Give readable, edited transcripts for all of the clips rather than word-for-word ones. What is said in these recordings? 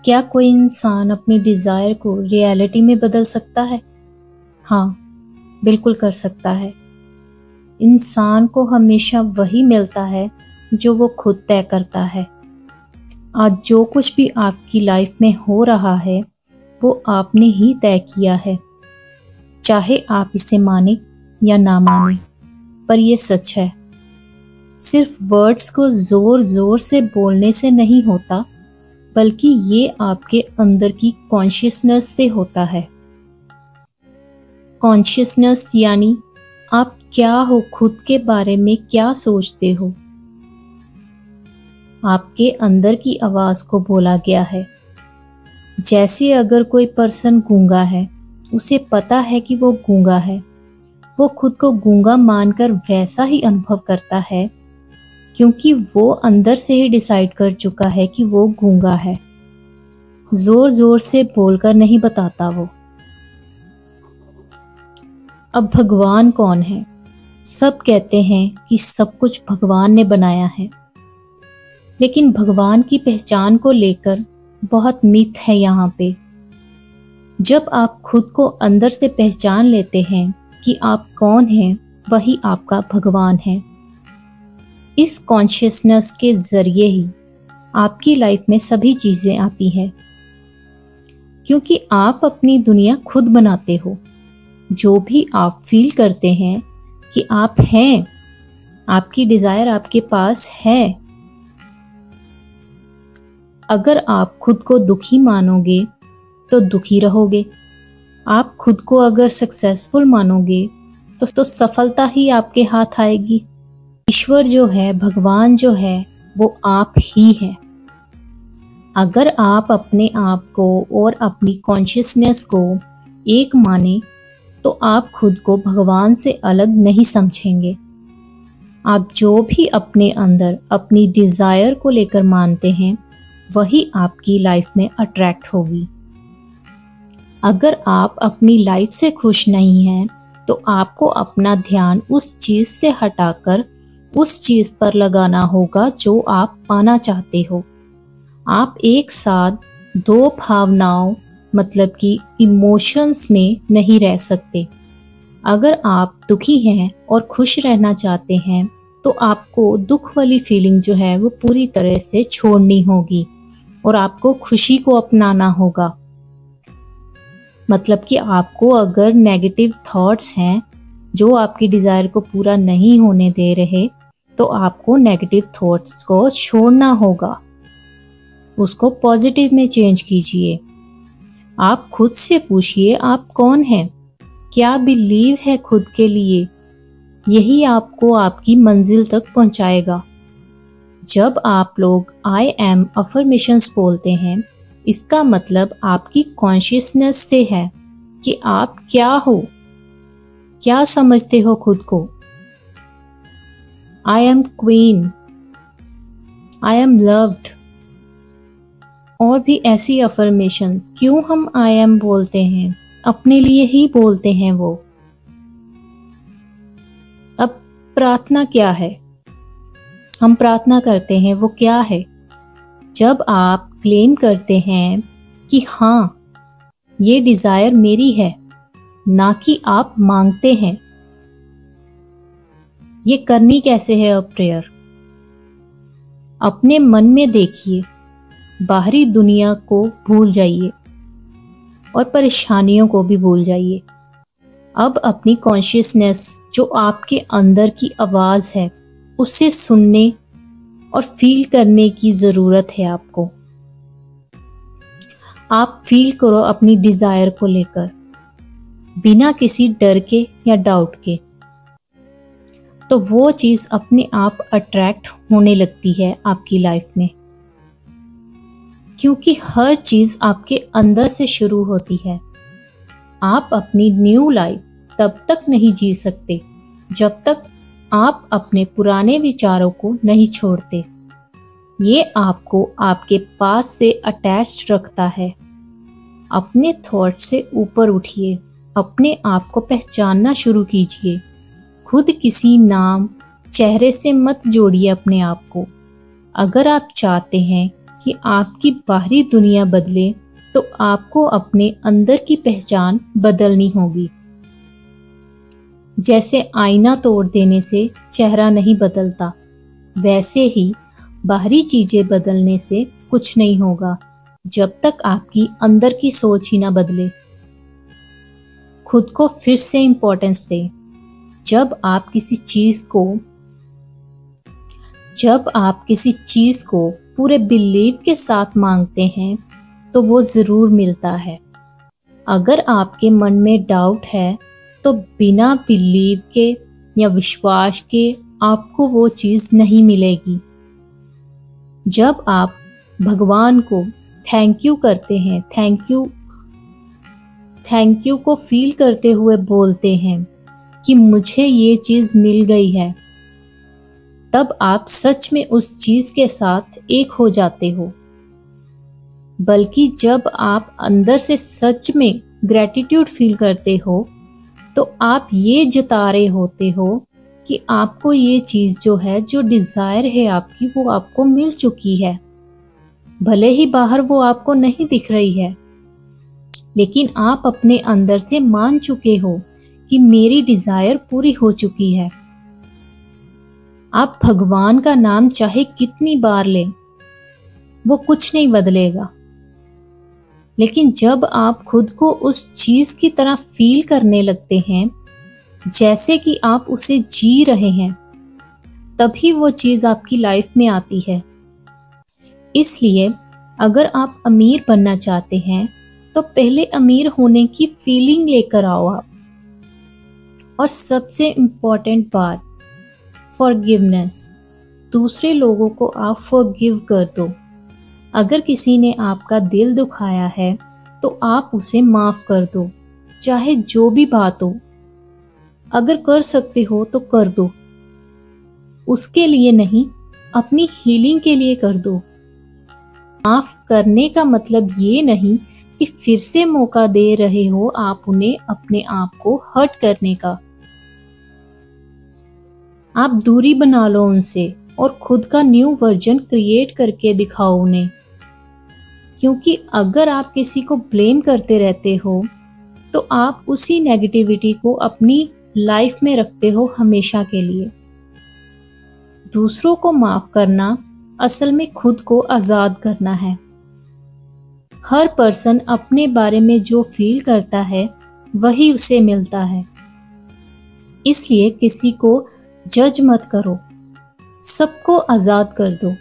क्या कोई इंसान अपनी डिज़ायर को रियलिटी में बदल सकता है? हाँ, बिल्कुल कर सकता है। इंसान को हमेशा वही मिलता है जो वो खुद तय करता है। आज जो कुछ भी आपकी लाइफ में हो रहा है, वो आपने ही तय किया है। चाहे आप इसे माने या ना माने, पर ये सच है। सिर्फ वर्ड्स को जोर जोर से बोलने से नहीं होता, बल्कि ये आपके अंदर की कॉन्शियसनेस से होता है। कॉन्शियसनेस यानी आप क्या हो, खुद के बारे में क्या सोचते हो। आपके अंदर की आवाज को बोला गया है। जैसे अगर कोई पर्सन गूंगा है, उसे पता है कि वो गूंगा है, वो खुद को गूंगा मानकर वैसा ही अनुभव करता है, क्योंकि वो अंदर से ही डिसाइड कर चुका है कि वो गूंगा है। जोर जोर से बोलकर नहीं बताता वो। अब भगवान कौन है? सब कहते हैं कि सब कुछ भगवान ने बनाया है, लेकिन भगवान की पहचान को लेकर बहुत मिथ है यहाँ पे। जब आप खुद को अंदर से पहचान लेते हैं कि आप कौन हैं, वही आपका भगवान है। इस कॉन्शियसनेस के जरिए ही आपकी लाइफ में सभी चीजें आती हैं, क्योंकि आप अपनी दुनिया खुद बनाते हो। जो भी आप फील करते हैं कि आप हैं, आपकी डिजायर आपके पास है। अगर आप खुद को दुखी मानोगे तो दुखी रहोगे। आप खुद को अगर सक्सेसफुल मानोगे तो सफलता ही आपके हाथ आएगी। ईश्वर जो है, भगवान जो है, वो आप ही है। अगर आप अपने आप को और अपनी कॉन्शियसनेस को एक माने, तो आप खुद को भगवान से अलग नहीं समझेंगे। आप जो भी अपने अंदर अपनी डिजायर को लेकर मानते हैं, वही आपकी लाइफ में अट्रैक्ट होगी। अगर आप अपनी लाइफ से खुश नहीं हैं, तो आपको अपना ध्यान उस चीज से हटाकर उस चीज पर लगाना होगा जो आप पाना चाहते हो। आप एक साथ दो भावनाओं मतलब कि इमोशंस में नहीं रह सकते। अगर आप दुखी हैं और खुश रहना चाहते हैं, तो आपको दुख वाली फीलिंग जो है वो पूरी तरह से छोड़नी होगी और आपको खुशी को अपनाना होगा। मतलब कि आपको अगर नेगेटिव थॉट्स हैं जो आपकी डिजायर को पूरा नहीं होने दे रहे, तो आपको नेगेटिव थॉट्स को छोड़ना होगा, उसको पॉजिटिव में चेंज कीजिए। आप खुद से पूछिए आप कौन हैं, क्या बिलीव है खुद के लिए। यही आपको आपकी मंजिल तक पहुंचाएगा। जब आप लोग आई एम अफर्मेशंस बोलते हैं, इसका मतलब आपकी कॉन्शियसनेस से है कि आप क्या हो, क्या समझते हो खुद को। I am queen, I am loved, और भी ऐसी अफर्मेशंस। क्यों हम आई एम बोलते हैं? अपने लिए ही बोलते हैं वो। अब प्रार्थना क्या है? हम प्रार्थना करते हैं, वो क्या है? जब आप क्लेम करते हैं कि हाँ, ये डिजायर मेरी है, ना कि आप मांगते हैं। ये करनी कैसे है अब प्रेयर? अपने मन में देखिए, बाहरी दुनिया को भूल जाइए और परेशानियों को भी भूल जाइए। अब अपनी कॉन्शियसनेस जो आपके अंदर की आवाज है, उसे सुनने और फील करने की जरूरत है आपको। आप फील करो अपनी डिजायर को लेकर, बिना किसी डर के या डाउट के, तो वो चीज अपने आप अट्रैक्ट होने लगती है आपकी लाइफ में। क्योंकि हर चीज आपके अंदर से शुरू होती है। आप अपनी न्यू लाइफ तब तक नहीं जी सकते जब तक आप अपने पुराने विचारों को नहीं छोड़ते। ये आपको आपके पास से अटैच्ड रखता है। अपने थॉट से ऊपर उठिए, अपने आप को पहचानना शुरू कीजिए। खुद किसी नाम, चेहरे से मत जोड़िए अपने आप को। अगर आप चाहते हैं कि आपकी बाहरी दुनिया बदले तो आपको अपने अंदर की पहचान बदलनी होगी। जैसे आईना तोड़ देने से चेहरा नहीं बदलता, वैसे ही बाहरी चीजें बदलने से कुछ नहीं होगा जब तक आपकी अंदर की सोच ही ना बदले। खुद को फिर से इंपॉर्टेंस दें। जब आप किसी चीज को पूरे बिलीव के साथ मांगते हैं तो वो जरूर मिलता है। अगर आपके मन में डाउट है तो बिना बिलीव के या विश्वास के आपको वो चीज नहीं मिलेगी। जब आप भगवान को थैंक यू करते हैं, थैंक यू को फील करते हुए बोलते हैं कि मुझे ये चीज मिल गई है, तब आप सच में उस चीज के साथ एक हो जाते हो। बल्कि जब आप अंदर से सच में ग्रेटिट्यूड फील करते हो तो आप ये जता रहे होते हो कि आपको ये चीज जो है, जो डिजायर है आपकी, वो आपको मिल चुकी है। भले ही बाहर वो आपको नहीं दिख रही है, लेकिन आप अपने अंदर से मान चुके हो कि मेरी डिजायर पूरी हो चुकी है। आप भगवान का नाम चाहे कितनी बार लें, वो कुछ नहीं बदलेगा। लेकिन जब आप खुद को उस चीज की तरह फील करने लगते हैं जैसे कि आप उसे जी रहे हैं, तभी वो चीज आपकी लाइफ में आती है। इसलिए अगर आप अमीर बनना चाहते हैं तो पहले अमीर होने की फीलिंग लेकर आओ आप। और सबसे इम्पोर्टेंट बात, फॉरगिवनेस। दूसरे लोगों को आप फॉरगिव कर दो। अगर किसी ने आपका दिल दुखाया है तो आप उसे माफ कर दो, चाहे जो भी बात हो। अगर कर सकते हो तो कर दो, उसके लिए नहीं, अपनी हीलिंग के लिए कर दो। माफ करने का मतलब ये नहीं कि फिर से मौका दे रहे हो आप उन्हें अपने आप को हर्ट करने का। आप दूरी बना लो उनसे और खुद का न्यू वर्जन क्रिएट करके दिखाओ उन्हें। क्योंकि अगर आप किसी को ब्लेम करते रहते हो तो आप उसी नेगेटिविटी को अपनी लाइफ में रखते हो हमेशा के लिए। दूसरों को माफ करना असल में खुद को आजाद करना है। हर पर्सन अपने बारे में जो फील करता है वही उसे मिलता है। इसलिए किसी को जज मत करो, सबको आजाद कर दो।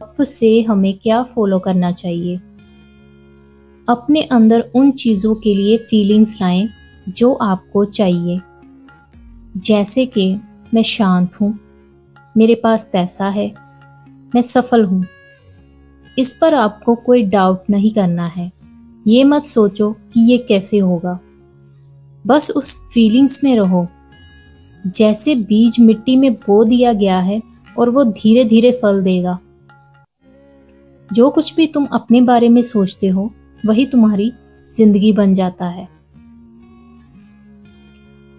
अब से हमें क्या फॉलो करना चाहिए? अपने अंदर उन चीजों के लिए फीलिंग्स लाएं जो आपको चाहिए। जैसे कि मैं शांत हूँ, मेरे पास पैसा है, मैं सफल हूँ। इस पर आपको कोई डाउट नहीं करना है। ये मत सोचो कि ये कैसे होगा, बस उस फीलिंग्स में रहो। जैसे बीज मिट्टी में बो दिया गया है और वो धीरे धीरे फल देगा। जो कुछ भी तुम अपने बारे में सोचते हो वही तुम्हारी जिंदगी बन जाता है।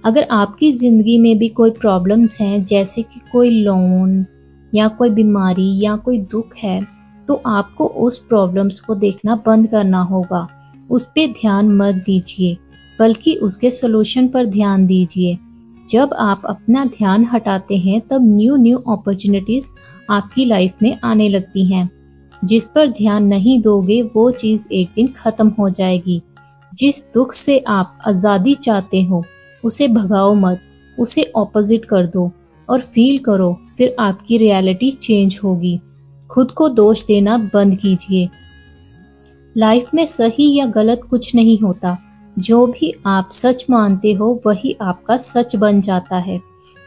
अगर आपकी जिंदगी में भी कोई प्रॉब्लम्स हैं, जैसे कि कोई लोन या कोई बीमारी या कोई दुख है, तो आपको उस प्रॉब्लम्स को देखना बंद करना होगा। उस पे ध्यान मत दीजिए, बल्कि उसके सॉल्यूशन पर ध्यान दीजिए। जब आप अपना ध्यान हटाते हैं तब न्यू अपॉर्चुनिटीज आपकी लाइफ में आने लगती हैं। जिस पर ध्यान नहीं दोगे वो चीज एक दिन खत्म हो जाएगी। जिस दुख से आप आजादी चाहते हो उसे भगाओ मत, उसे ऑपोजिट कर दो और फील करो, फिर आपकी रियलिटी चेंज होगी। खुद को दोष देना बंद कीजिए। लाइफ में सही या गलत कुछ नहीं होता, जो भी आप सच मानते हो वही आपका सच बन जाता है।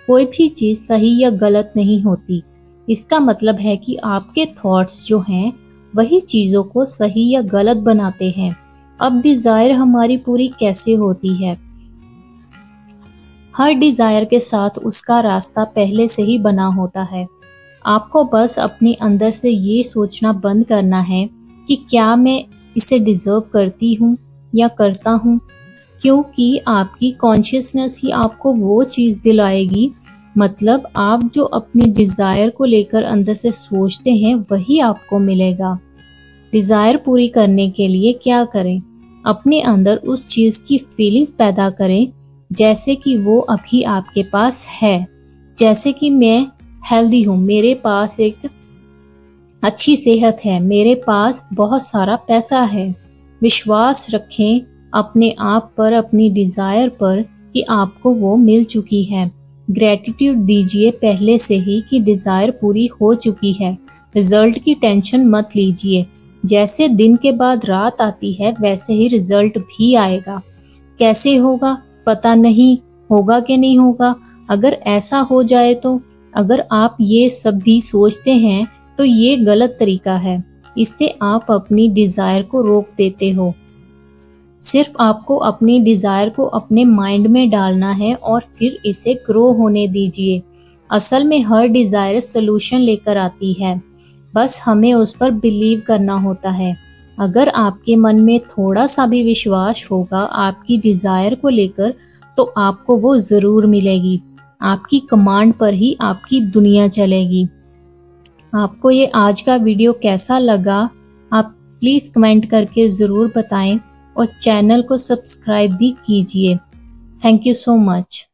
कोई भी चीज सही या गलत नहीं होती। इसका मतलब है कि आपके थॉट्स जो हैं वही चीजों को सही या गलत बनाते हैं। अब डिजायर हमारी पूरी कैसे होती है? हर डिजायर के साथ उसका रास्ता पहले से ही बना होता है। आपको बस अपने अंदर से ये सोचना बंद करना है कि क्या मैं इसे डिजर्व करती हूँ या करता हूँ, क्योंकि आपकी कॉन्शियसनेस ही आपको वो चीज दिलाएगी मतलब आप जो अपनी डिजायर को लेकर अंदर से सोचते हैं वही आपको मिलेगा। डिजायर पूरी करने के लिए क्या करें? अपने अंदर उस चीज की फीलिंग्स पैदा करें जैसे कि वो अभी आपके पास है। जैसे कि मैं हेल्दी हूँ, मेरे पास एक अच्छी सेहत है, मेरे पास बहुत सारा पैसा है। विश्वास रखें अपने आप पर, अपनी डिजायर पर कि आपको वो मिल चुकी है। ग्रेटिट्यूड दीजिए पहले से ही कि डिजायर पूरी हो चुकी है। रिजल्ट की टेंशन मत लीजिए। जैसे दिन के बाद रात आती है वैसे ही रिजल्ट भी आएगा। कैसे होगा पता नहीं, होगा कि नहीं होगा। अगर ऐसा हो जाए तो अगर आप ये सब भी सोचते हैं तो ये गलत तरीका है। इससे आप अपनी डिजायर को रोक देते हो। सिर्फ आपको अपनी डिजायर को अपने माइंड में डालना है और फिर इसे ग्रो होने दीजिए। असल में हर डिजायर सोल्यूशन लेकर आती है, बस हमें उस पर बिलीव करना होता है। अगर आपके मन में थोड़ा सा भी विश्वास होगा आपकी डिजायर को लेकर तो आपको वो जरूर मिलेगी। आपकी कमांड पर ही आपकी दुनिया चलेगी। आपको ये आज का वीडियो कैसा लगा आप प्लीज कमेंट करके जरूर बताएं और चैनल को सब्सक्राइब भी कीजिए। Thank you so much.